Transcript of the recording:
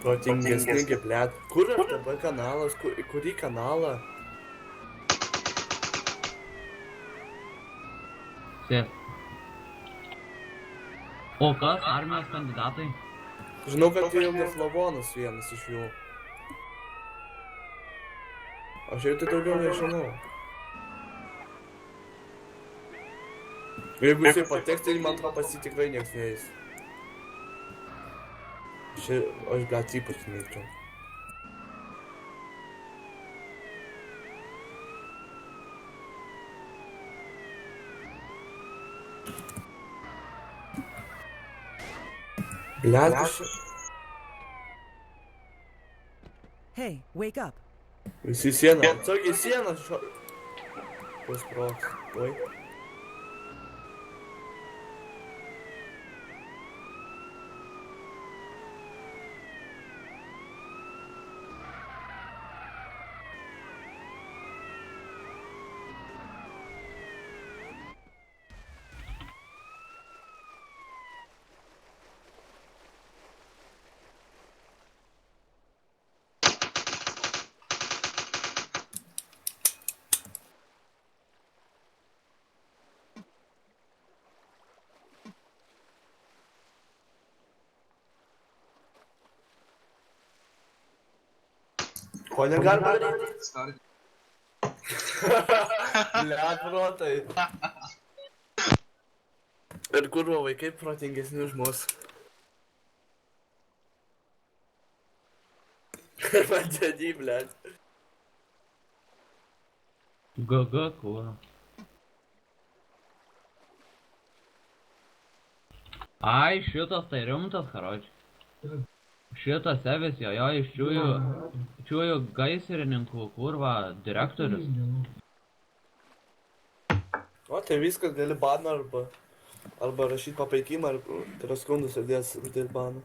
Protingesni, blėt. Kur FTB kanalas, kurį kanalą? Sėsk. O kas armijos kandidatai? Žinau, kad tai Jugoslavonus vienas iš jų. Aš jau tai daugiau nežinau. Jeigu jisai pateks, tai man atrodo pas jį tikrai nieks neįs. Aš blėt ypač neįčiau. Blėt, aš... Hey, wake up. Visi sieną, atsargiai sieną šo... Pasproks, oi. Ko negalima daryti? Blet, protai. Ir kurva vaikai protingesni už mus. Vandeny, blet. GG, kurva. Ai, šitas tai rimtas, karoči. Šitas Evis, jo, iš čiųjų gaisrininkų, kurva, direktorius. O, tai viskas, gali baną arba rašyti papeikimą, ar skundus įdės dėl baną.